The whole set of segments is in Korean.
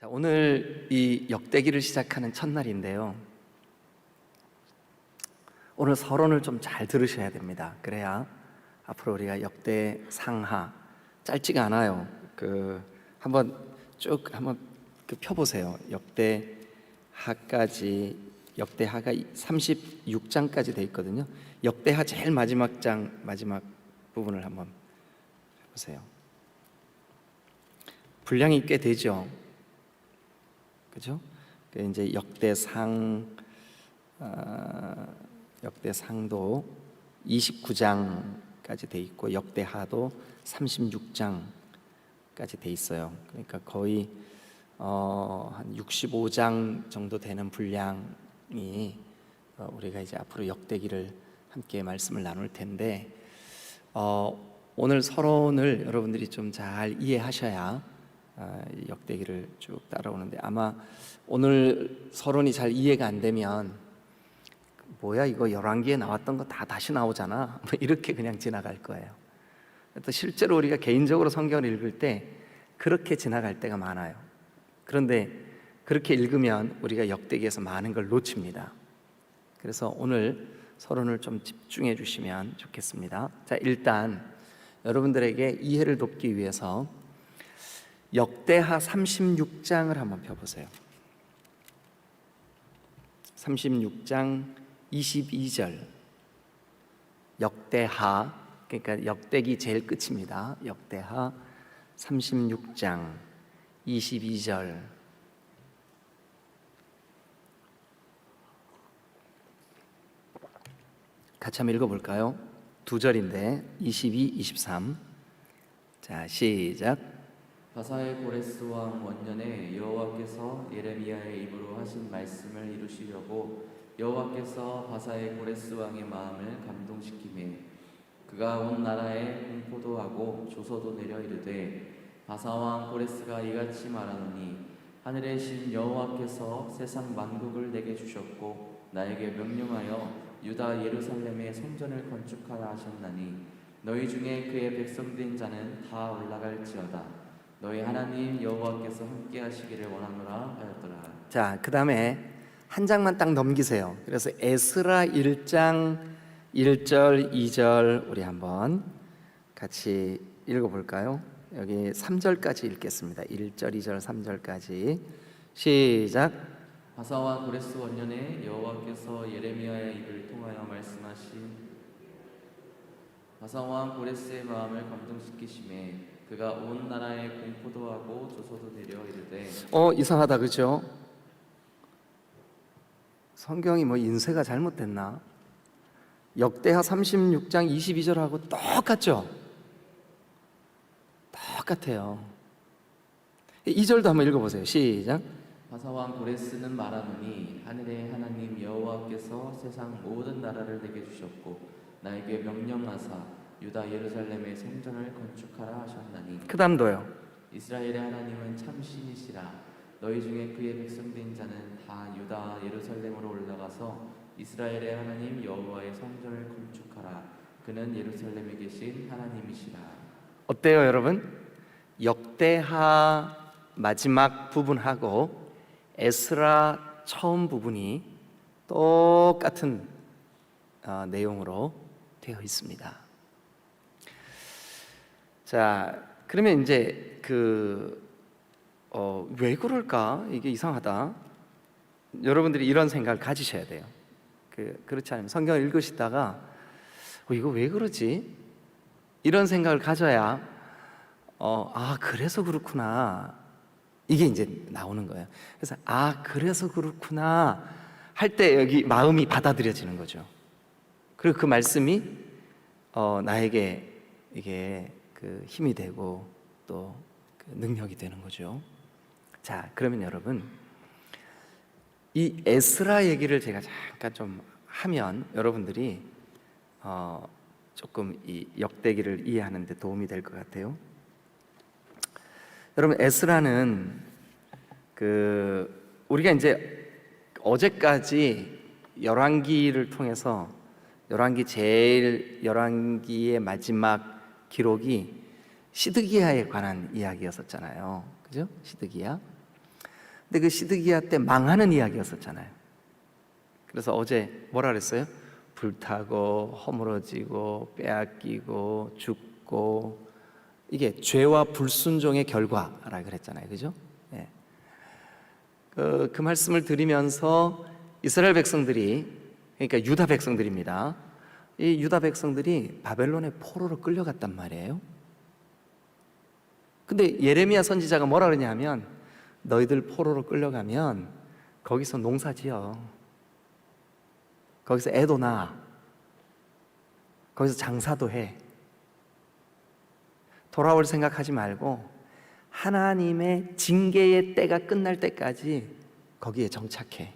자, 오늘 이 역대기를 시작하는 첫날인데요. 오늘 서론을 좀 잘 들으셔야 됩니다. 그래야 앞으로 우리가 역대 상하 짧지가 않아요. 한번 펴보세요. 역대하가 36장까지 돼 있거든요. 역대하 제일 마지막 부분을 한번 보세요. 분량이 꽤 되죠. 그죠? 이제 역대상도 29장까지 돼 있고 역대하도 36장까지 돼 있어요. 그러니까 거의 한 65장 정도 되는 분량이 우리가 이제 앞으로 역대기를 함께 말씀을 나눌 텐데 오늘 서론을 여러분들이 좀 잘 이해하셔야 역대기를 쭉 따라오는데, 아마 오늘 서론이 잘 이해가 안 되면 뭐야 이거 열왕기에 나왔던 거 다 다시 나오잖아 이렇게 그냥 지나갈 거예요. 또 실제로 우리가 개인적으로 성경을 읽을 때 그렇게 지나갈 때가 많아요. 그런데 그렇게 읽으면 우리가 역대기에서 많은 걸 놓칩니다. 그래서 오늘 서론을 좀 집중해 주시면 좋겠습니다. 자, 일단 여러분들에게 이해를 돕기 위해서 역대하 36장을 한번 펴보세요. 36장 22절. 역대하, 그러니까 역대기 제일 끝입니다. 역대하 36장 22절. 같이 한번 읽어볼까요? 두 절인데 22, 23. 자, 시작. 바사의 고레스 왕 원년에 여호와께서 예레미야의 입으로 하신 말씀을 이루시려고 여호와께서 바사의 고레스 왕의 마음을 감동시키매 그가 온 나라에 공포도 하고 조서도 내려 이르되 바사 왕 고레스가 이같이 말하노니 하늘의 신 여호와께서 세상 만국을 내게 주셨고 나에게 명령하여 유다 예루살렘의 성전을 건축하라 하셨나니 너희 중에 그의 백성된 자는 다 올라갈지어다. 너희 하나님 여호와께서 함께 하시기를 원하노라 하였더라. 자, 그 다음에 한 장만 딱 넘기세요. 그래서 에스라 1장 1절 2절 우리 한번 같이 읽어볼까요? 여기 3절까지 읽겠습니다. 1절 2절 3절까지 시작. 바사와 고레스 원년에 여호와께서 예레미야의 입을 통하여 말씀하신 바사와 고레스의 마음을 감동시키심에 그가 온 나라에 공포도 하고 조서도 내려 이르되 이상하다, 그죠? 성경이 뭐 인쇄가 잘못됐나? 역대하 36장 22절하고 똑같죠? 똑같아요. 2절도 한번 읽어보세요. 시작. 바사왕 고레스는 말하노니 하늘의 하나님 여호와께서 세상 모든 나라를 내게 주셨고 나에게 명령하사 유다 예루살렘의 성전을 건축하라 하셨나니 그 다음도요. 이스라엘의 하나님은 참 신이시라. 너희 중에 그의 백성된 자는 다 유다 예루살렘으로 올라가서 이스라엘의 하나님 여호와의 성전을 건축하라. 그는 예루살렘에 계신 하나님이시라. 어때요, 여러분? 역대하 마지막 부분하고 에스라 처음 부분이 똑같은 내용으로 되어 있습니다. 자, 그러면 이제 왜 그럴까? 이게 이상하다. 여러분들이 이런 생각을 가지셔야 돼요. 그렇지 않으면 성경을 읽으시다가 이거 왜 그러지? 이런 생각을 가져야 그래서 그렇구나. 이게 이제 나오는 거예요. 그래서 그래서 그렇구나 할 때 여기 마음이 받아들여지는 거죠. 그리고 그 말씀이 나에게 이게 힘이 되고 또 능력이 되는 거죠. 자, 그러면 여러분 이 에스라 얘기를 제가 잠깐 좀 하면 여러분들이 조금 이 역대기를 이해하는 데 도움이 될 것 같아요. 여러분, 에스라는 우리가 이제 어제까지 열왕기를 통해서 열왕기의 마지막 기록이 시드기야에 관한 이야기였었잖아요. 그죠? 시드기야. 근데 그 시드기야 때 망하는 이야기였었잖아요. 그래서 어제 뭐라 그랬어요? 불타고 허물어지고 빼앗기고 죽고, 이게 죄와 불순종의 결과라 그랬잖아요. 그죠? 예. 그 말씀을 드리면서 이스라엘 백성들이, 그러니까 유다 백성들입니다. 이 유다 백성들이 바벨론의 포로로 끌려갔단 말이에요. 근데 예레미야 선지자가 뭐라 그러냐면, 너희들 포로로 끌려가면 거기서 농사 지어, 거기서 애도 낳아, 거기서 장사도 해. 돌아올 생각하지 말고 하나님의 징계의 때가 끝날 때까지 거기에 정착해.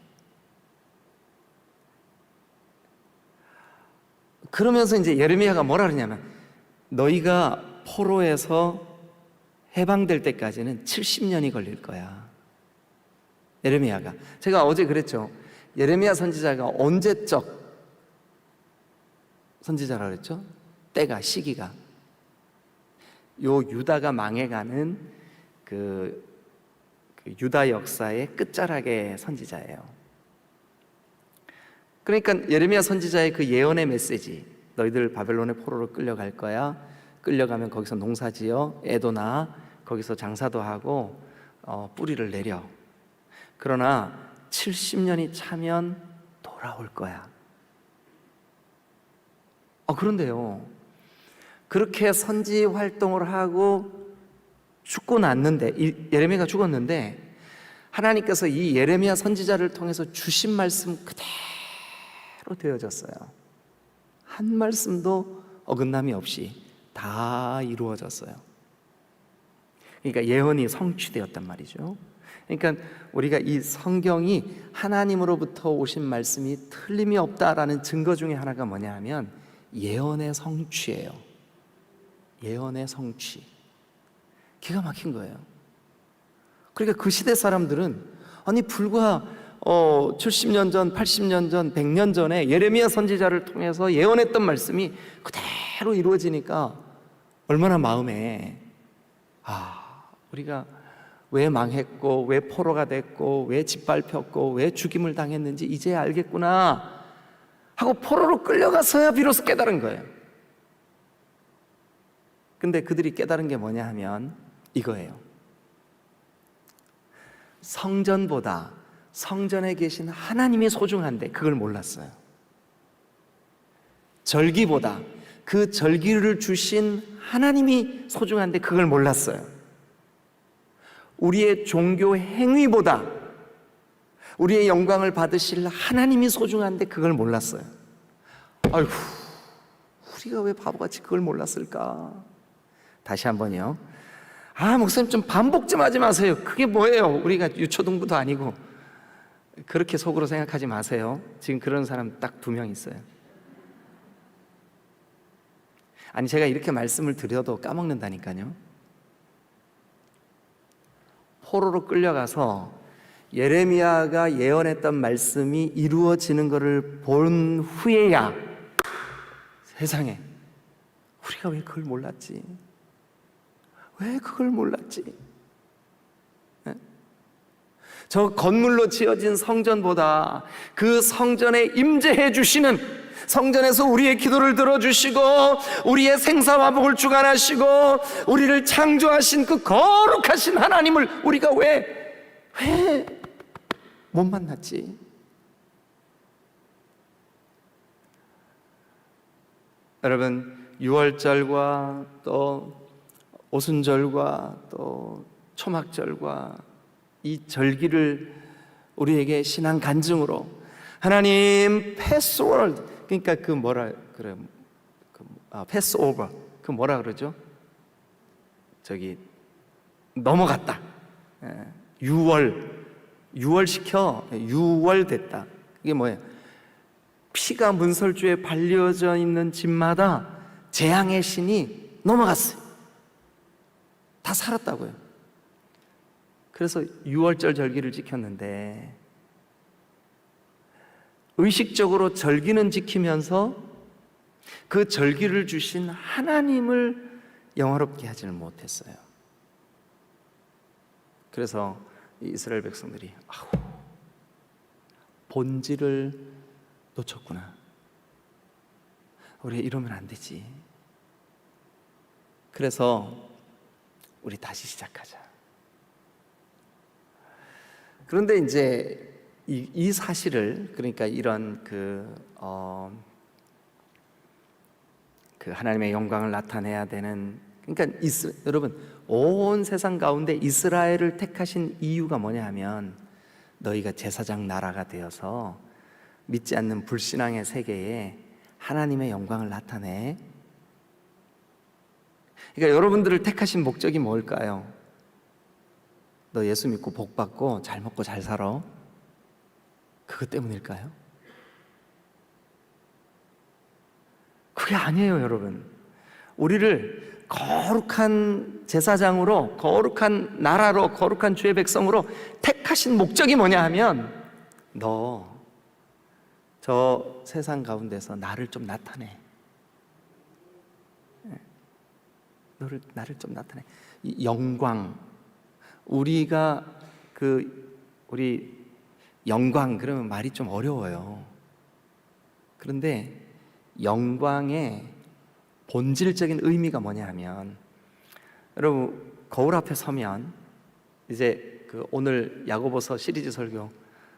그러면서 이제 예레미야가 뭐라 그러냐면, 너희가 포로에서 해방될 때까지는 70년이 걸릴 거야. 예레미야가, 제가 어제 그랬죠. 예레미야 선지자가 언제적 선지자라 그랬죠? 때가, 시기가 요 유다가 망해가는 그 유다 역사의 끝자락의 선지자예요. 그러니까 예레미야 선지자의 그 예언의 메시지, 너희들 바벨론의 포로로 끌려갈 거야. 끌려가면 거기서 농사지어 애도 낳아, 거기서 장사도 하고 뿌리를 내려. 그러나 70년이 차면 돌아올 거야. 그런데요, 그렇게 선지 활동을 하고 죽고 났는데, 예레미야가 죽었는데 하나님께서 이 예레미야 선지자를 통해서 주신 말씀 그대로 되어졌어요. 한 말씀도 어긋남이 없이 다 이루어졌어요. 그러니까 예언이 성취되었단 말이죠. 그러니까 우리가 이 성경이 하나님으로부터 오신 말씀이 틀림이 없다라는 증거 중에 하나가 뭐냐 하면 예언의 성취예요. 예언의 성취. 기가 막힌 거예요. 그러니까 그 시대 사람들은, 아니 불과 70년 전, 80년 전, 100년 전에 예레미야 선지자를 통해서 예언했던 말씀이 그대로 이루어지니까 얼마나 마음에, 우리가 왜 망했고, 왜 포로가 됐고, 왜 짓밟혔고, 왜 죽임을 당했는지 이제 알겠구나 하고 포로로 끌려가서야 비로소 깨달은 거예요. 근데 그들이 깨달은 게 뭐냐 하면 이거예요. 성전보다 성전에 계신 하나님이 소중한데 그걸 몰랐어요. 절기보다 그 절기를 주신 하나님이 소중한데 그걸 몰랐어요. 우리의 종교 행위보다 우리의 영광을 받으실 하나님이 소중한데 그걸 몰랐어요. 아이고, 우리가 왜 바보같이 그걸 몰랐을까? 다시 한번요. 목사님 좀 반복 좀 하지 마세요. 그게 뭐예요? 우리가 유초등부도 아니고. 그렇게 속으로 생각하지 마세요. 지금 그런 사람 딱 2명 있어요. 아니, 제가 이렇게 말씀을 드려도 까먹는다니까요. 포로로 끌려가서 예레미야가 예언했던 말씀이 이루어지는 것을 본 후에야 세상에, 우리가 왜 그걸 몰랐지? 왜 그걸 몰랐지? 네? 저 건물로 지어진 성전보다 그 성전에 임재해 주시는, 성전에서 우리의 기도를 들어주시고 우리의 생사화복을 주관하시고 우리를 창조하신 그 거룩하신 하나님을 우리가 왜 못 만났지? 여러분, 유월절과 또 오순절과 또 초막절과 이 절기를 우리에게 신앙 간증으로 하나님 패스워드, 그러니까 그 뭐라 그래, 패스오버, 그 뭐라 그러죠? 저기 넘어갔다. 유월시켜 유월됐다. 이게 뭐예요? 피가 문설주에 발려져 있는 집마다 재앙의 신이 넘어갔어요. 다 살았다고요. 그래서 유월절 절기를 지켰는데, 의식적으로 절기는 지키면서 그 절기를 주신 하나님을 영화롭게 하지는 못했어요. 그래서 이 이스라엘 백성들이 본질을 놓쳤구나. 우리 이러면 안 되지. 그래서 우리 다시 시작하자. 그런데 이제 이 사실을, 그러니까 이런 그 하나님의 영광을 나타내야 되는, 그러니까 여러분, 온 세상 가운데 이스라엘을 택하신 이유가 뭐냐 하면, 너희가 제사장 나라가 되어서 믿지 않는 불신앙의 세계에 하나님의 영광을 나타내. 그러니까 여러분들을 택하신 목적이 뭘까요? 너 예수 믿고 복 받고 잘 먹고 잘 살아. 그것 때문일까요? 그게 아니에요, 여러분. 우리를 거룩한 제사장으로, 거룩한 나라로, 거룩한 주의 백성으로 택하신 목적이 뭐냐 하면, 너 저 세상 가운데서 나를 좀 나타내. 나를 좀 나타내. 이 영광, 우리가 우리 영광 그러면 말이 좀 어려워요. 그런데 영광의 본질적인 의미가 뭐냐 하면, 여러분, 거울 앞에 서면, 이제 오늘 야고보서 시리즈 설교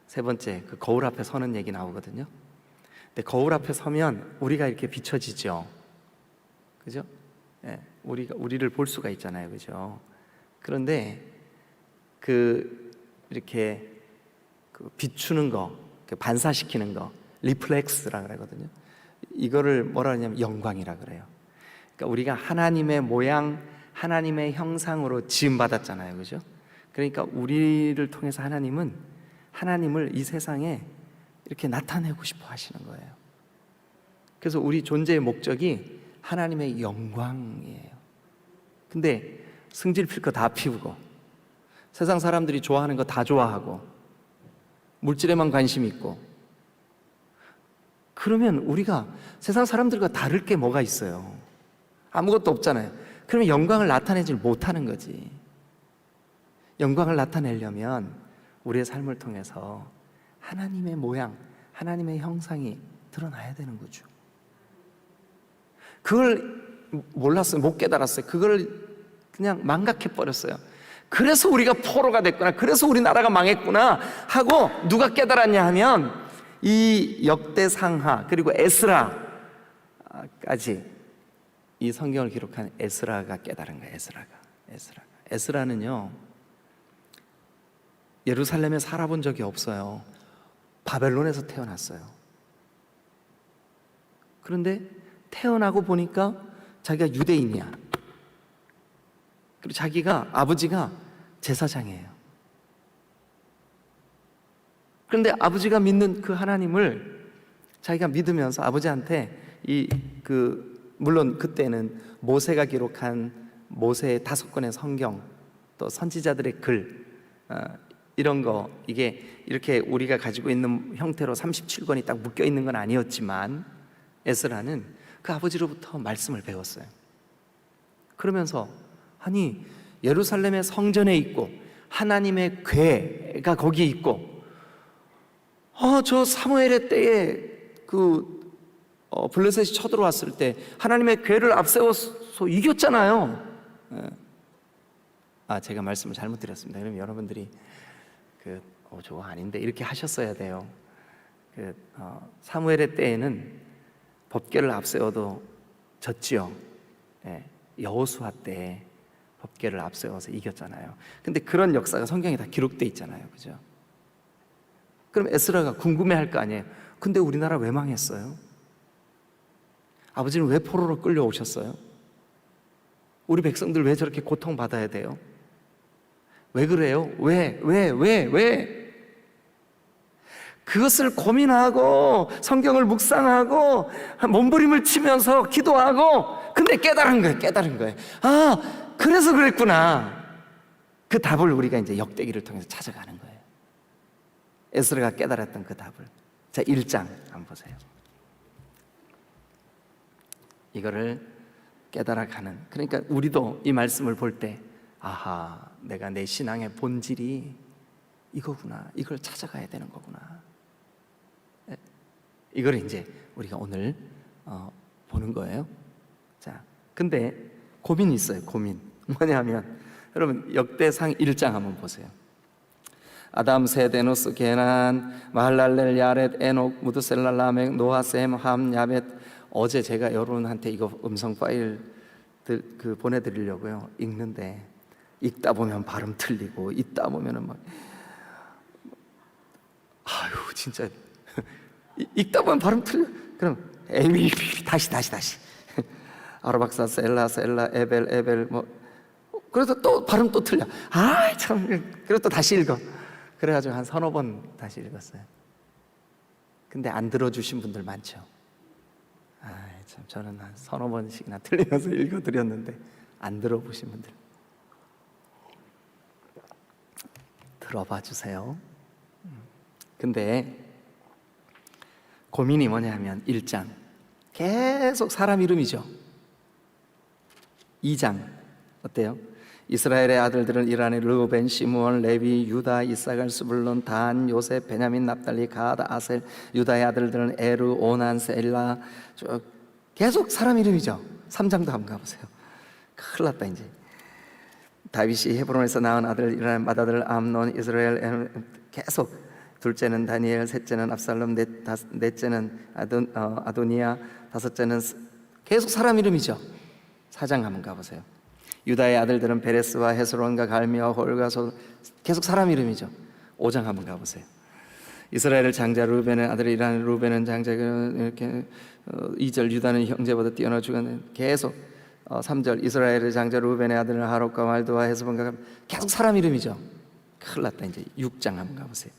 세 번째, 거울 앞에 서는 얘기 나오거든요. 근데 거울 앞에 서면 우리가 이렇게 비춰지죠. 그죠? 예, 우리를 볼 수가 있잖아요. 그죠? 그런데 이렇게 비추는 거, 반사시키는 거, 리플렉스라 그러거든요. 이거를 뭐라 하냐면 영광이라 그래요. 그러니까 우리가 하나님의 모양, 하나님의 형상으로 지음 받았잖아요. 그죠? 그러니까 우리를 통해서 하나님을 이 세상에 이렇게 나타내고 싶어 하시는 거예요. 그래서 우리 존재의 목적이 하나님의 영광이에요. 근데 승질 필 거 다 피우고, 세상 사람들이 좋아하는 거 다 좋아하고, 물질에만 관심 있고, 그러면 우리가 세상 사람들과 다를 게 뭐가 있어요? 아무것도 없잖아요. 그러면 영광을 나타내질 못하는 거지. 영광을 나타내려면 우리의 삶을 통해서 하나님의 모양, 하나님의 형상이 드러나야 되는 거죠. 그걸 몰랐어요. 못 깨달았어요. 그걸 그냥 망각해버렸어요. 그래서 우리가 포로가 됐구나, 그래서 우리나라가 망했구나 하고 누가 깨달았냐 하면, 이 역대상하 그리고 에스라까지 이 성경을 기록한 에스라가 깨달은 거예요. 에스라는요, 예루살렘에 살아본 적이 없어요. 바벨론에서 태어났어요. 그런데 태어나고 보니까 자기가 유대인이야. 그리고 자기가 아버지가 제사장이에요. 그런데 아버지가 믿는 그 하나님을 자기가 믿으면서 아버지한테 물론 그때는 모세가 기록한 모세의 5권의 성경, 또 선지자들의 글, 이런 거, 이게 이렇게 우리가 가지고 있는 형태로 37권이 딱 묶여 있는 건 아니었지만, 에스라는 그 아버지로부터 말씀을 배웠어요. 그러면서 아니, 예루살렘의 성전에 있고 하나님의 궤가 거기 있고, 저 사무엘의 때에 블레셋이 쳐들어왔을 때 하나님의 궤를 앞세워서 이겼잖아요. 제가 말씀을 잘못 드렸습니다. 그럼 여러분들이 저거 아닌데 이렇게 하셨어야 돼요. 사무엘의 때에는 법궤를 앞세워도 졌지요. 여호수아 때 법궤를 앞세워서 이겼잖아요. 근데 그런 역사가 성경에 다 기록돼 있잖아요. 그죠? 그럼 에스라가 궁금해할 거 아니에요. 근데 우리나라 왜 망했어요? 아버지는 왜 포로로 끌려오셨어요? 우리 백성들 왜 저렇게 고통받아야 돼요? 왜 그래요? 왜? 그것을 고민하고 성경을 묵상하고 몸부림을 치면서 기도하고, 근데 깨달은 거예요. 그래서 그랬구나. 그 답을 우리가 이제 역대기를 통해서 찾아가는 거예요. 에스라가 깨달았던 그 답을. 자, 1장 한번 보세요. 이거를 깨달아가는, 그러니까 우리도 이 말씀을 볼 때, 내가 내 신앙의 본질이 이거구나. 이걸 찾아가야 되는 거구나. 이걸 이제 우리가 오늘 보는 거예요. 자, 근데 고민이 있어요. 고민. 뭐냐면 여러분 역대상 1장 한번 보세요. 아담, 셋, 에노스, 게난, 마할랄렐, 야렛, 에녹, 무드셀라, 라멕, 노아, 셈, 함, 야벳. 어제 제가 여러분한테 이거 음성 파일 보내드리려고요. 읽는데 읽다 보면 발음 틀리고 읽다 보면은 막 아유 진짜 읽다 보면 발음 틀려. 그럼 에미 다시 아르박사, 셀라, 에벨 뭐 그래서 또 발음 또 틀려. 아 참. 그래서 또 다시 읽어. 그래가지고 한 서너 번 다시 읽었어요. 근데 안 들어주신 분들 많죠. 아 참, 저는 한 서너 번씩이나 틀리면서 읽어드렸는데 안 들어보신 분들 들어봐 주세요. 근데 고민이 뭐냐면 1장 계속 사람 이름이죠. 2장 어때요? 이스라엘의 아들들은 이라니, 르우벤, 시므온, 레위, 유다, 이사갈, 스불론, 단, 요셉, 베냐민, 납달리, 가드, 아셀. 유다의 아들들은 에르, 오난, 셀라. 계속 사람 이름이죠. 3장도 한번 가보세요. 큰일 났다 이제. 다윗이 헤브론에서 낳은 아들 이라는 맏아들 암논, 이스라엘. 계속 둘째는 다니엘, 셋째는 압살롬, 넷째는 아도니아, 다섯째는 계속 사람 이름이죠. 4장 한번 가보세요. 유다의 아들들은 베레스와 헤스론과 갈미와 홀과 소. 계속 사람 이름이죠. 5장 한번 가보세요. 이스라엘의 장자 루벤의 아들이라는 루벤은 장자. 이렇게 2절 유다는 형제보다 뛰어나 죽었는. 계속 3절 이스라엘의 장자 루벤의 아들은 하롯과 말도와 헤스본과. 계속 사람 이름이죠. 큰일 났다 이제. 6장 한번 가보세요.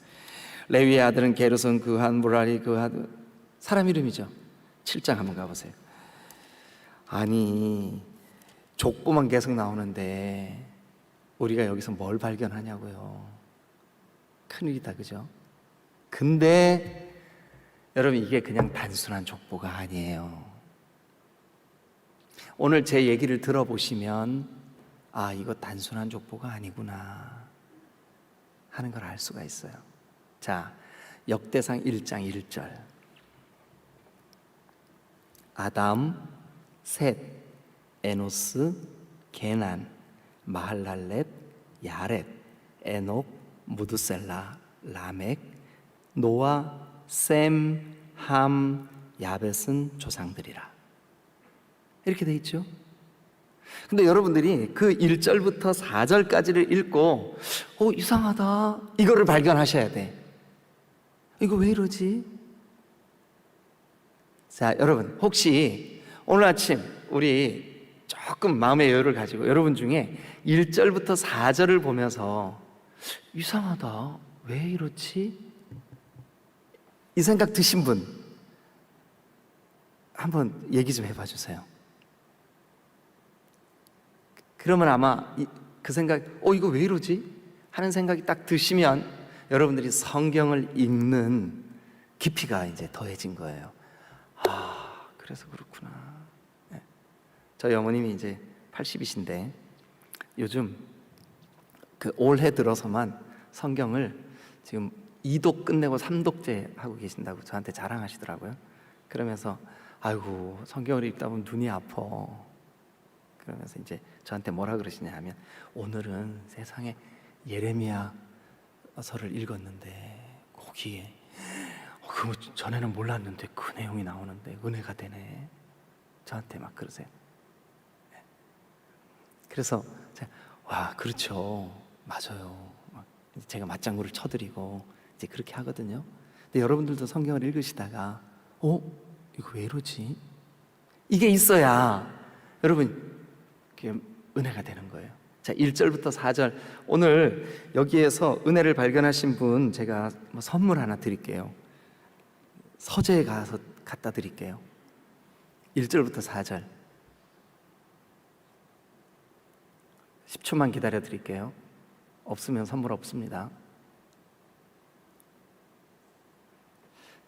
레위의 아들은 게르손, 그한, 무라리, 그한. 사람 이름이죠. 7장 한번 가보세요. 아니 족보만 계속 나오는데 우리가 여기서 뭘 발견하냐고요. 큰일이다, 그죠? 근데 여러분 이게 그냥 단순한 족보가 아니에요. 오늘 제 얘기를 들어보시면 아 이거 단순한 족보가 아니구나 하는 걸 알 수가 있어요. 자, 역대상 1장 1절. 아담, 셋, 에노스, 게난, 마할랄렛, 야렛, 에녹, 무드셀라, 라멕, 노아, 셈, 함, 야벳은 조상들이라. 이렇게 돼 있죠. 근데 여러분들이 그 1절부터 4절까지를 읽고 이상하다 이거를 발견하셔야 돼. 이거 왜 이러지? 자, 여러분 혹시 오늘 아침 우리 조금 마음의 여유를 가지고 여러분 중에 1절부터 4절을 보면서 이상하다 왜 이렇지? 이 생각 드신 분 한번 얘기 좀 해봐 주세요. 그러면 아마 그 생각 이거 왜 이러지? 하는 생각이 딱 드시면 여러분들이 성경을 읽는 깊이가 이제 더해진 거예요. 아 그래서 그렇구나. 저희 어머님이 이제 80이신데 요즘 그 올해 들어서만 성경을 지금 2독 끝내고 3독째 하고 계신다고 저한테 자랑하시더라고요. 그러면서 아이고 성경을 읽다 보면 눈이 아파. 그러면서 이제 저한테 뭐라 그러시냐 하면 오늘은 세상에 예레미야서를 읽었는데 거기에 그거 전에는 몰랐는데 그 내용이 나오는데 은혜가 되네. 저한테 막 그러세요. 그래서 와 그렇죠 맞아요 제가 맞장구를 쳐드리고 이제 그렇게 하거든요. 근데 여러분들도 성경을 읽으시다가 이거 왜 이러지? 이게 있어야 여러분 은혜가 되는 거예요. 자 1절부터 4절 오늘 여기에서 은혜를 발견하신 분 제가 선물 하나 드릴게요. 서재에 가서 갖다 드릴게요. 1절부터 4절 10초만 기다려 드릴게요. 없으면 선물 없습니다.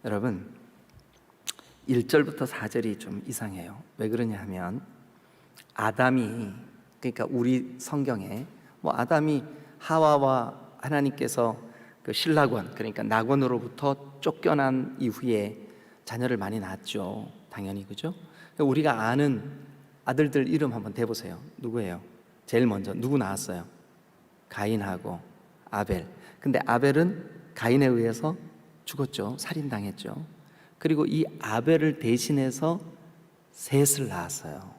여러분 1절부터 4절이 좀 이상해요. 왜 그러냐 하면 아담이 그러니까 우리 성경에 아담이 하와와 하나님께서 그 신락원, 그러니까 낙원으로부터 쫓겨난 이후에 자녀를 많이 낳았죠. 당연히, 그죠? 우리가 아는 아들들 이름 한번 대보세요. 누구예요? 제일 먼저 누구 낳았어요? 가인하고 아벨. 근데 아벨은 가인에 의해서 죽었죠. 살인당했죠. 그리고 이 아벨을 대신해서 셋을 낳았어요.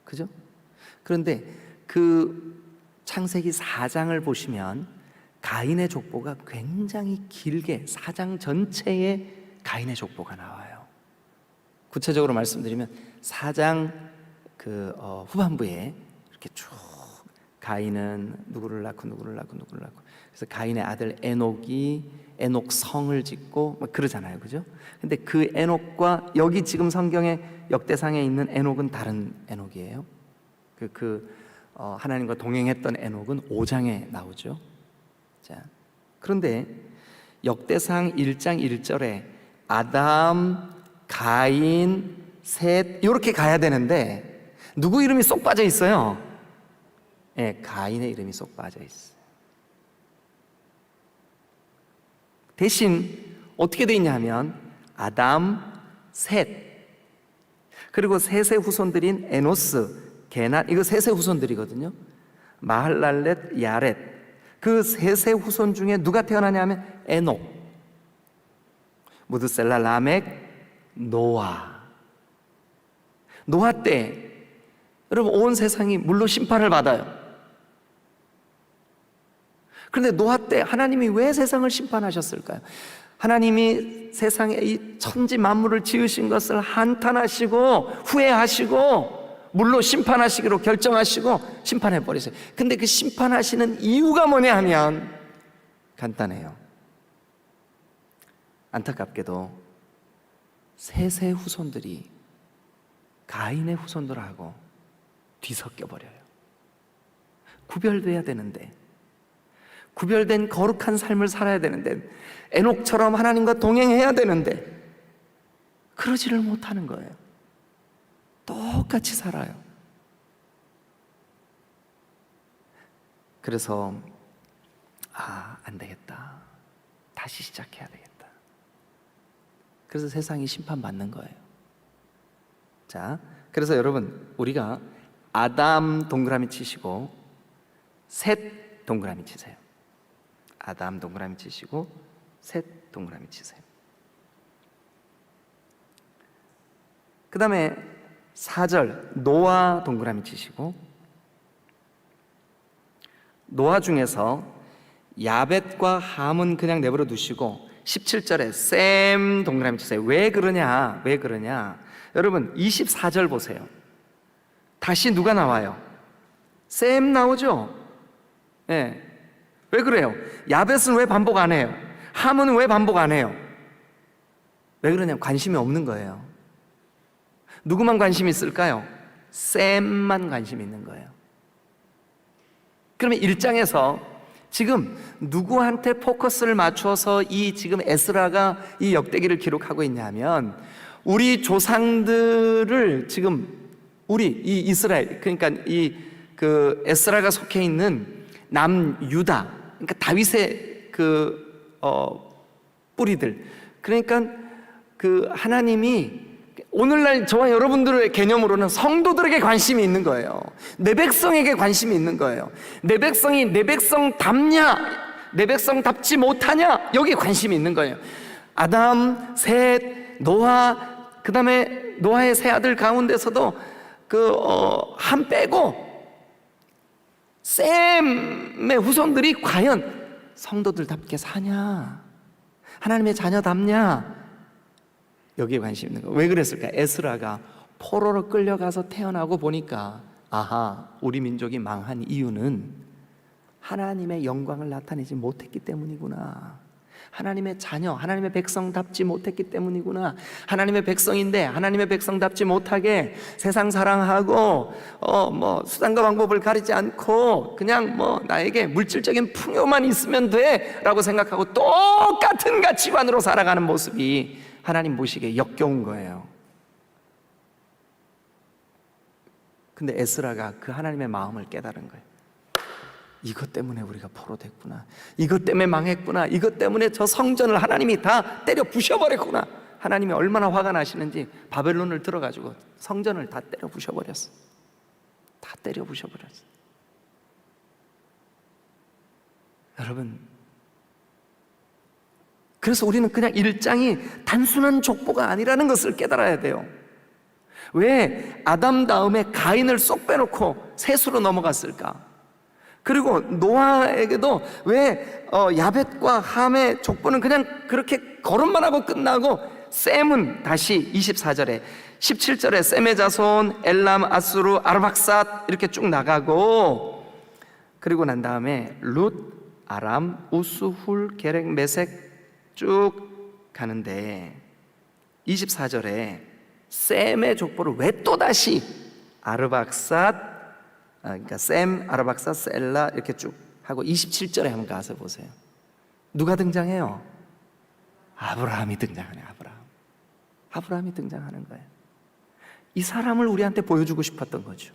그죠? 그런데 그 창세기 4장을 보시면 가인의 족보가 굉장히 길게 4장 전체에 가인의 족보가 나와요. 구체적으로 말씀드리면 4장 후반부에 이렇게 쭉 가인은 누구를 낳고 누구를 낳고 누구를 낳고, 그래서 가인의 아들 에녹이 에녹 성을 짓고 막 그러잖아요, 그죠? 근데 그 에녹과 여기 지금 성경의 역대상에 있는 에녹은 다른 에녹이에요. 하나님과 동행했던 에녹은 5장에 나오죠. 자, 그런데 역대상 1장 1절에 아담, 가인, 셋 이렇게 가야 되는데 누구 이름이 쏙 빠져 있어요? 네, 가인의 이름이 쏙 빠져 있어요. 대신 어떻게 돼 있냐 하면 아담, 셋, 그리고 셋의 후손들인 에노스, 게낫, 이거 셋의 후손들이거든요. 마할랄렛, 야렛, 그 셋의 후손 중에 누가 태어나냐 하면 에녹, 무드셀라, 라멕, 노아. 노아 때 여러분 온 세상이 물로 심판을 받아요. 그런데 노아 때 하나님이 왜 세상을 심판하셨을까요? 하나님이 세상에 이 천지 만물을 지으신 것을 한탄하시고 후회하시고 물로 심판하시기로 결정하시고 심판해버리세요. 근데 그 심판하시는 이유가 뭐냐 하면 간단해요. 안타깝게도 셋의 후손들이 가인의 후손들하고 뒤섞여 버려요. 구별돼야 되는데, 구별된 거룩한 삶을 살아야 되는데, 에녹처럼 하나님과 동행해야 되는데 그러지를 못하는 거예요. 똑같이 살아요. 그래서 안 되겠다, 다시 시작해야 되겠다. 그래서 세상이 심판받는 거예요. 자, 그래서 여러분 우리가 아담 동그라미 치시고 셋 동그라미 치세요. 아담 동그라미 치시고 셋 동그라미 치세요. 그 다음에 4절 노아 동그라미 치시고, 노아 중에서 야벳과 함은 그냥 내버려 두시고 17절에 셈 동그라미 치세요. 왜 그러냐? 왜 그러냐? 여러분 24절 보세요. 다시 누가 나와요? 셈 나오죠? 네. 왜 그래요? 야벳은 왜 반복 안 해요? 함은 왜 반복 안 해요? 왜 그러냐? 관심이 없는 거예요. 누구만 관심이 있을까요? 셈만 관심이 있는 거예요. 그러면 1장에서 지금 누구한테 포커스를 맞춰서 이 지금 에스라가 이 역대기를 기록하고 있냐면 우리 조상들을 지금 우리 이 이스라엘, 그러니까 그 에스라가 속해 있는 남유다, 그러니까 다윗의 뿌리들, 그러니까 그 하나님이 오늘날 저와 여러분들의 개념으로는 성도들에게 관심이 있는 거예요. 내 백성에게 관심이 있는 거예요. 내 백성이 내 백성답냐, 내 백성답지 못하냐, 여기에 관심이 있는 거예요. 아담, 셋, 노아, 그 다음에 노아의 세 아들 가운데서도 한 빼고 셈의 후손들이 과연 성도들답게 사냐, 하나님의 자녀답냐, 여기에 관심이 있는 거예요. 왜 그랬을까? 에스라가 포로로 끌려가서 태어나고 보니까 우리 민족이 망한 이유는 하나님의 영광을 나타내지 못했기 때문이구나. 하나님의 자녀, 하나님의 백성답지 못했기 때문이구나. 하나님의 백성인데 하나님의 백성답지 못하게 세상 사랑하고 수단과 방법을 가리지 않고 그냥 나에게 물질적인 풍요만 있으면 돼 라고 생각하고 똑같은 가치관으로 살아가는 모습이 하나님 보시기에 역겨운 거예요. 근데 에스라가 그 하나님의 마음을 깨달은 거예요. 이것 때문에 우리가 포로됐구나, 이것 때문에 망했구나, 이것 때문에 저 성전을 하나님이 다 때려 부셔버렸구나. 하나님이 얼마나 화가 나시는지 바벨론을 들어가지고 성전을 다 때려 부셔버렸어. 다 때려 부셔버렸어. 여러분, 그래서 우리는 그냥 1장이 단순한 족보가 아니라는 것을 깨달아야 돼요. 왜 아담 다음에 가인을 쏙 빼놓고 셋으로 넘어갔을까? 그리고 노아에게도 왜 야벳과 함의 족보는 그냥 그렇게 거론만 하고 끝나고, 셈은 다시 24절에 17절에 셈의 자손 엘람, 아수르, 아르박삿 이렇게 쭉 나가고, 그리고 난 다음에 룻, 아람, 우스, 훌, 게렉, 메색 쭉 가는데 24절에 셈의 족보를 왜 또다시 아르박삿, 그러니까 셈, 아르박삿, 셀라 이렇게 쭉 하고 27절에 한번 가서 보세요. 누가 등장해요? 아브라함이 등장하네요. 아브라함이 등장하는 거예요. 이 사람을 우리한테 보여주고 싶었던 거죠.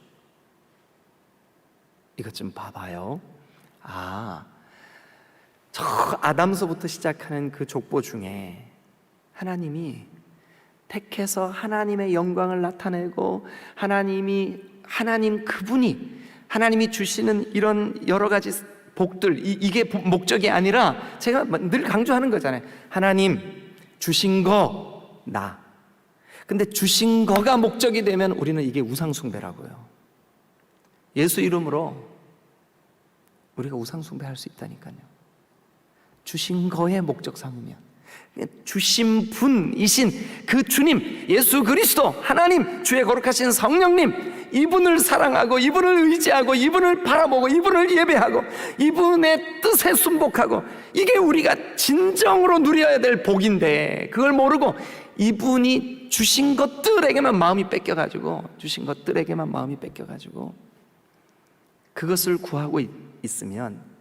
이것 좀 봐봐요. 저 아담서부터 시작하는 그 족보 중에 하나님이 택해서 하나님의 영광을 나타내고, 그분이 하나님이 주시는 이런 여러 가지 복들, 이게 목적이 아니라, 제가 늘 강조하는 거잖아요. 하나님 주신 거 나. 근데 주신 거가 목적이 되면 우리는 이게 우상숭배라고요. 예수 이름으로 우리가 우상숭배할 수 있다니까요. 주신 거에 목적 삼으면, 주신 분이신 그 주님 예수 그리스도 하나님, 주의 거룩하신 성령님, 이분을 사랑하고 이분을 의지하고 이분을 바라보고 이분을 예배하고 이분의 뜻에 순복하고, 이게 우리가 진정으로 누려야 될 복인데, 그걸 모르고 이분이 주신 것들에게만 마음이 뺏겨가지고 그것을 구하고 있으면,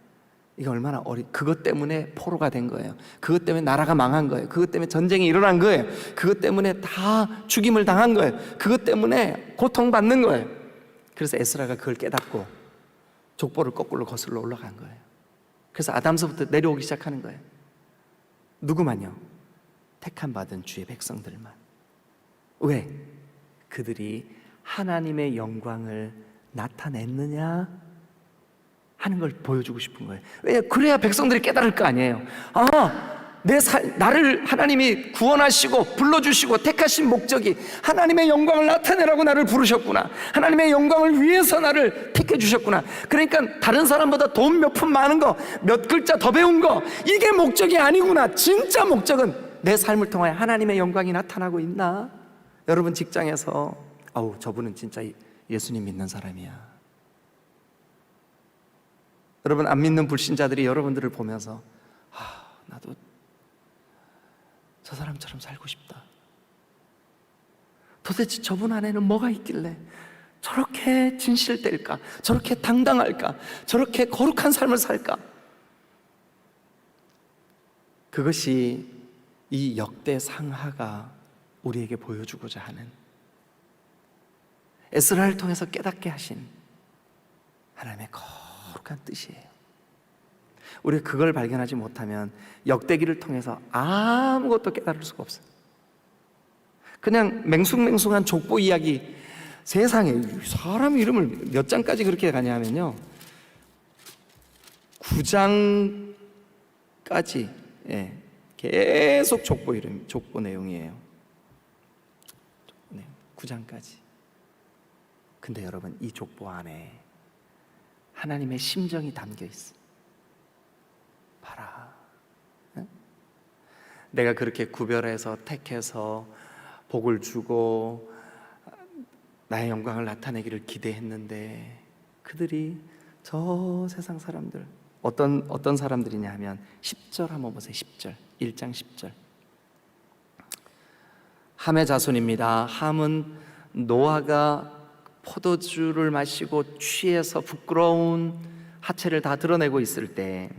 이게 얼마나 그것 때문에 포로가 된 거예요. 그것 때문에 나라가 망한 거예요. 그것 때문에 전쟁이 일어난 거예요. 그것 때문에 다 죽임을 당한 거예요. 그것 때문에 고통받는 거예요. 그래서 에스라가 그걸 깨닫고 족보를 거꾸로 거슬러 올라간 거예요. 그래서 아담서부터 내려오기 시작하는 거예요. 누구만요? 택함 받은 주의 백성들만. 왜? 그들이 하나님의 영광을 나타냈느냐 하는 걸 보여주고 싶은 거예요. 왜? 그래야 백성들이 깨달을 거 아니에요. 나를 하나님이 구원하시고 불러주시고 택하신 목적이 하나님의 영광을 나타내라고 나를 부르셨구나, 하나님의 영광을 위해서 나를 택해 주셨구나. 그러니까 다른 사람보다 돈 몇 푼 많은 거, 몇 글자 더 배운 거, 이게 목적이 아니구나. 진짜 목적은 내 삶을 통하여 하나님의 영광이 나타나고 있나? 여러분 직장에서 저분은 진짜 예수님 믿는 사람이야. 여러분 안 믿는 불신자들이 여러분들을 보면서 나도 저 사람처럼 살고 싶다. 도대체 저분 안에는 뭐가 있길래 저렇게 진실될까? 저렇게 당당할까? 저렇게 거룩한 삶을 살까? 그것이 이 역대 상하가 우리에게 보여주고자 하는, 에스라를 통해서 깨닫게 하신 하나님의 거룩한 뜻이에요. 우리가 그걸 발견하지 못하면 역대기를 통해서 아무것도 깨달을 수가 없어요. 그냥 맹숭맹숭한 족보 이야기, 세상에 사람 이름을 몇 장까지 그렇게 가냐면요, 9장까지 계속 족보 내용이에요. 9장까지. 근데 여러분, 이 족보 안에 하나님의 심정이 담겨 있어. 봐라, 내가 그렇게 구별해서 택해서 복을 주고 나의 영광을 나타내기를 기대했는데, 그들이 저 세상 사람들, 어떤 사람들이냐 하면 10절 한번 보세요. 10절, 1장 10절. 함의 자손입니다. 함은 노아가 포도주를 마시고 취해서 부끄러운 하체를 다 드러내고 있을 때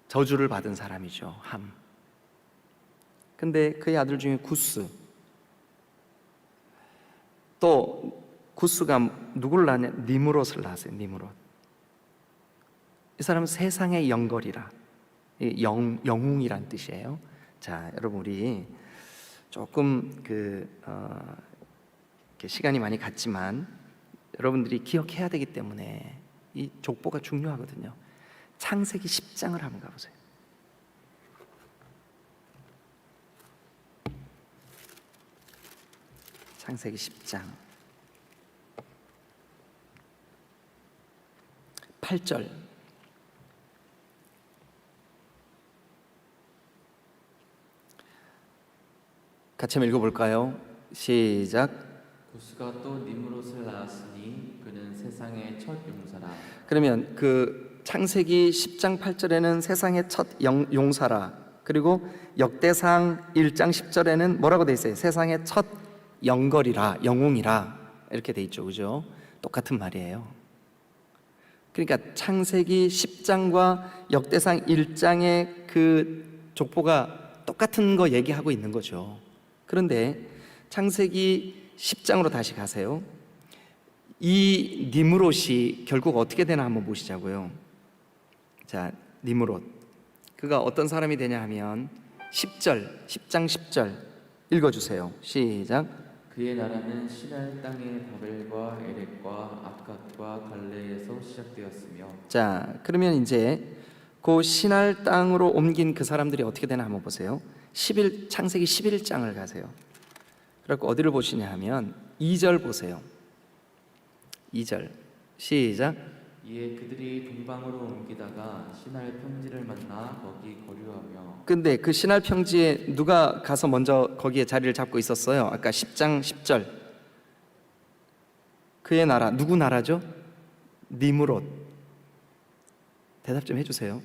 저주를 받은 사람이죠, 함. 근데 그의 아들 중에 구스, 또 구스가 누구를 낳냐? 니므롯을 낳았어요. 니므롯. 이 사람은 세상의 영걸이라, 영웅이란 뜻이에요. 자, 여러분 우리 조금 이렇게 시간이 많이 갔지만 여러분들이 기억해야 되기 때문에 이 족보가 중요하거든요. 창세기 10장을 한번 가보세요. 창세기 10장 8절. 같이 한번 읽어볼까요? 시작. 구스가 또 니므롯을 낳았으니 그는 세상의 첫 용사라. 그러면 그 창세기 10장 8절에는 세상의 첫 용사라, 그리고 역대상 1장 10절에는 뭐라고 돼 있어요? 세상의 첫 영걸이라, 영웅이라, 이렇게 돼 있죠. 그죠? 똑같은 말이에요. 그러니까 창세기 10장과 역대상 1장의 그 족보가 똑같은 거 얘기하고 있는 거죠. 그런데 창세기 10장으로 다시 가세요. 이 니므롯이 결국 어떻게 되나 한번 보시자고요. 자, 니므롯, 그가 어떤 사람이 되냐 하면 10절, 10장 10절 읽어주세요. 시작. 그의 나라는 시날 땅의 바벨과 에렉과 아갓과 갈레에서 시작되었으며. 자, 그러면 이제 그 시날 땅으로 옮긴 그 사람들이 어떻게 되나 한번 보세요. 창세기 11장을 가세요. 그리고 어디를 보시냐 하면 2절 보세요. 2절 시작. 이에 그들이 동방으로 옮기다가 시날 평지를 만나 거기 거류하며. 근데 그 시날 평지에 누가 가서 먼저 거기에 자리를 잡고 있었어요? 아까 10장 10절. 그의 나라, 누구 나라죠? 니므롯. 대답 좀 해주세요.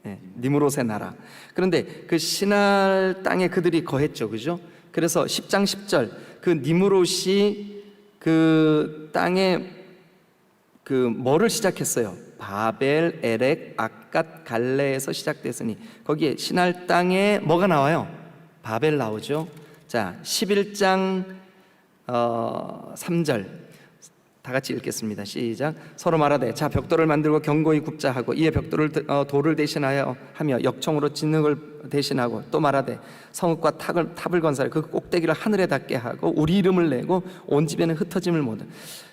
네, 니므롯의 나라. 그런데 그 시날 땅에 그들이 거했죠, 그죠? 그래서 10장 10절, 그 니므롯이 그 땅에 그 뭐를 시작했어요? 바벨, 에렉, 아갓, 갈레에서 시작됐으니 거기에 시날 땅에 뭐가 나와요? 바벨 나오죠. 자, 11장 3절 다 같이 읽겠습니다. 시작. 서로 말하되 자 벽돌을 만들고 견고히 굽자 하고 이에 벽돌을 돌을 대신하여 하며 역청으로 짓는 걸 대신하고 또 말하되 성읍과 탑을 건설해 그 꼭대기를 하늘에 닿게 하고 우리 이름을 내고 온 집에는 흩어짐을 못하게.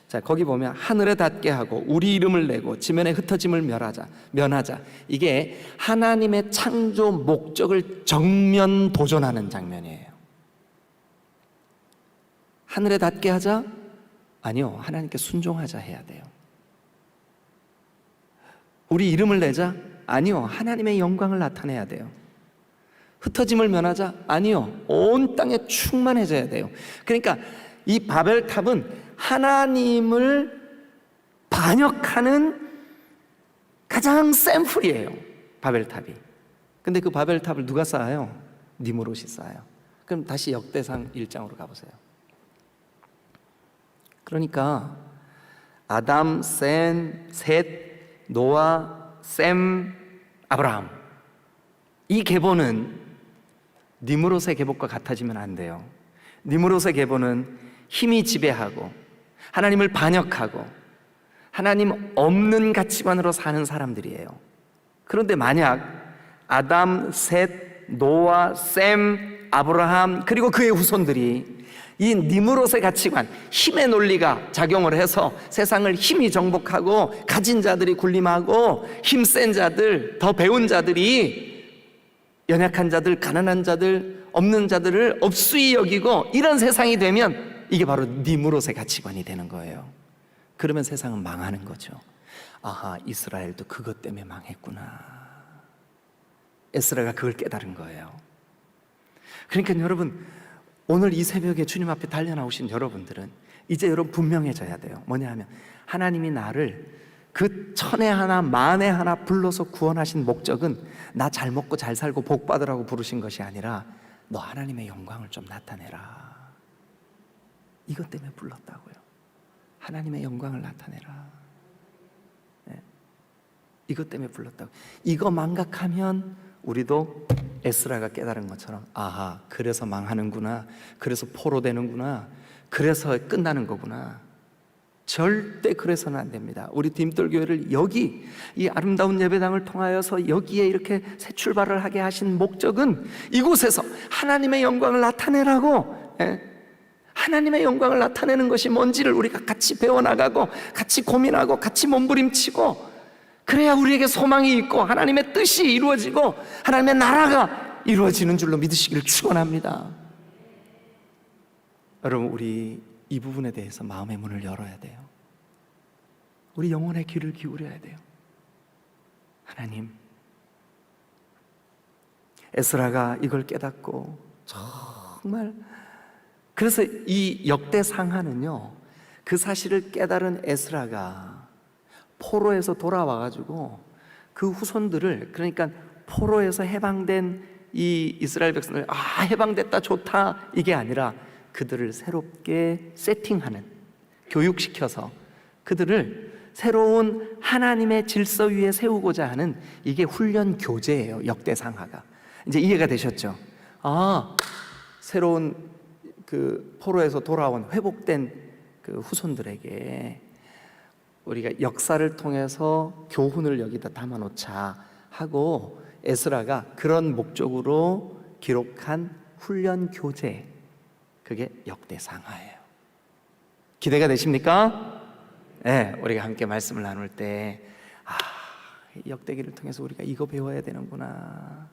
자, 거기 보면 하늘에 닿게 하고 우리 이름을 내고 지면에 흩어짐을 면하자. 이게 하나님의 창조 목적을 정면 도전하는 장면이에요. 하늘에 닿게 하자? 아니요, 하나님께 순종하자 해야 돼요. 우리 이름을 내자? 아니요, 하나님의 영광을 나타내야 돼요. 흩어짐을 면하자? 아니요, 온 땅에 충만해져야 돼요. 그러니까 이 바벨탑은 하나님을 반역하는 가장 센 풀이에요, 바벨탑이. 근데 그 바벨탑을 누가 쌓아요? 니므롯이 쌓아요. 그럼 다시 역대상 1장으로 가보세요. 그러니까 아담, 셋, 노아, 셈, 아브라함, 이 계보는 니므롯의 계보과 같아지면 안 돼요. 니므롯의 계보는 힘이 지배하고 하나님을 반역하고 하나님 없는 가치관으로 사는 사람들이에요. 그런데 만약 아담, 셋, 노아, 셈, 아브라함 그리고 그의 후손들이 이 니므롯의 가치관, 힘의 논리가 작용을 해서 세상을 힘이 정복하고 가진 자들이 군림하고 힘센 자들, 더 배운 자들이 연약한 자들, 가난한 자들, 없는 자들을 업수히 여기고 이런 세상이 되면 이게 바로 니므롯의 가치관이 되는 거예요. 그러면 세상은 망하는 거죠. 아하, 이스라엘도 그것 때문에 망했구나. 에스라가 그걸 깨달은 거예요. 그러니까 여러분, 오늘 이 새벽에 주님 앞에 달려나오신 여러분들은 이제 여러분 분명해져야 돼요. 뭐냐 하면 하나님이 나를 그 천에 하나 만에 하나 불러서 구원하신 목적은 나 잘 먹고 잘 살고 복 받으라고 부르신 것이 아니라 너 하나님의 영광을 좀 나타내라, 이것 때문에 불렀다고요. 하나님의 영광을 나타내라, 네. 이것 때문에 불렀다고. 이거 망각하면 우리도 에스라가 깨달은 것처럼 아하, 그래서 망하는구나, 그래서 포로되는구나, 그래서 끝나는 거구나. 절대 그래서는 안 됩니다. 우리 디딤돌교회를 여기 이 아름다운 예배당을 통하여서 여기에 이렇게 새 출발을 하게 하신 목적은 이곳에서 하나님의 영광을 나타내라고, 하나님의 영광을 나타내는 것이 뭔지를 우리가 같이 배워나가고 같이 고민하고 같이 몸부림치고, 그래야 우리에게 소망이 있고 하나님의 뜻이 이루어지고 하나님의 나라가 이루어지는 줄로 믿으시기를 축원합니다. 여러분, 우리 이 부분에 대해서 마음의 문을 열어야 돼요. 우리 영혼의 귀를 기울여야 돼요. 하나님, 에스라가 이걸 깨닫고 정말, 그래서 이 역대상하는요, 그 사실을 깨달은 에스라가 포로에서 돌아와가지고 그 후손들을, 그러니까 포로에서 해방된 이 이스라엘 백성을 해방됐다, 좋다, 이게 아니라 그들을 새롭게 세팅하는, 교육시켜서 그들을 새로운 하나님의 질서 위에 세우고자 하는, 이게 훈련 교제예요. 역대상하가. 이제 이해가 되셨죠? 새로운 그 포로에서 돌아온 회복된 그 후손들에게 우리가 역사를 통해서 교훈을 여기다 담아놓자 하고 에스라가 그런 목적으로 기록한 훈련 교재, 그게 역대상하예요. 기대가 되십니까? 네, 우리가 함께 말씀을 나눌 때 역대기를 통해서 우리가 이거 배워야 되는구나.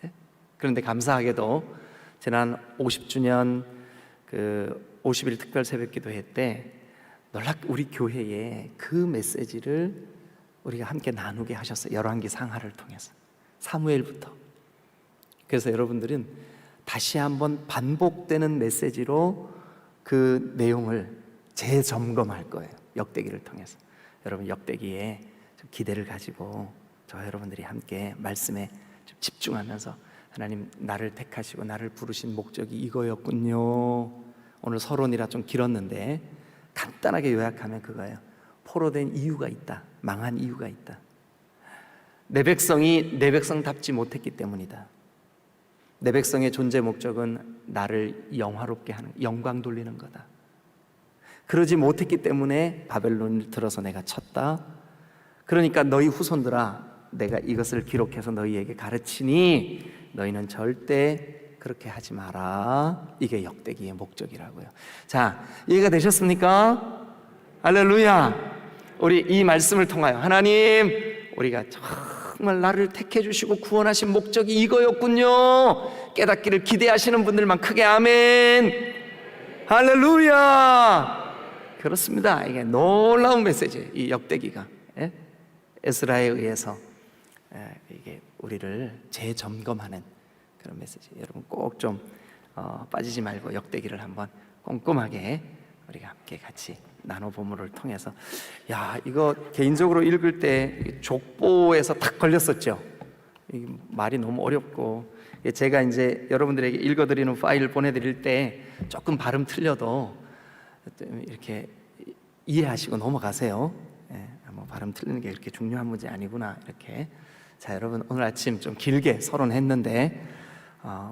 네? 그런데 감사하게도 지난 50주년 그 50일 특별 새벽기도회 때 우리 교회에 그 메시지를 우리가 함께 나누게 하셨어요. 열왕기 상하를 통해서, 사무엘부터. 그래서 여러분들은 다시 한번 반복되는 메시지로 그 내용을 재점검할 거예요. 역대기를 통해서. 여러분, 역대기에 좀 기대를 가지고 저와 여러분들이 함께 말씀에 좀 집중하면서, 하나님, 나를 택하시고 나를 부르신 목적이 이거였군요. 오늘 서론이라 좀 길었는데 간단하게 요약하면 그거예요. 포로된 이유가 있다. 망한 이유가 있다. 내 백성이 내 백성답지 못했기 때문이다. 내 백성의 존재 목적은 나를 영화롭게 하는, 영광 돌리는 거다. 그러지 못했기 때문에 바벨론을 들어서 내가 쳤다. 그러니까 너희 후손들아, 내가 이것을 기록해서 너희에게 가르치니 너희는 절대 그렇게 하지 마라. 이게 역대기의 목적이라고요. 자, 이해가 되셨습니까? 할렐루야. 우리 이 말씀을 통하여 하나님, 우리가 정말 나를 택해 주시고 구원하신 목적이 이거였군요, 깨닫기를 기대하시는 분들만 크게 아멘. 할렐루야. 그렇습니다. 이게 놀라운 메시지예요. 이 역대기가 에스라에 의해서 이게 우리를 재점검하는 그런 메시지. 여러분 꼭 좀 빠지지 말고 역대기를 한번 꼼꼼하게 우리가 함께 같이 나눠보물을 통해서, 이거 개인적으로 읽을 때 족보에서 탁 걸렸었죠. 이 말이 너무 어렵고, 제가 이제 여러분들에게 읽어드리는 파일을 보내드릴 때 조금 발음 틀려도 이렇게 이해하시고 넘어가세요. 뭐 발음 틀리는 게 그렇게 중요한 문제 아니구나, 이렇게. 자, 여러분, 오늘 아침 좀 길게 서론했는데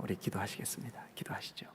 우리 기도하시겠습니다. 기도하시죠.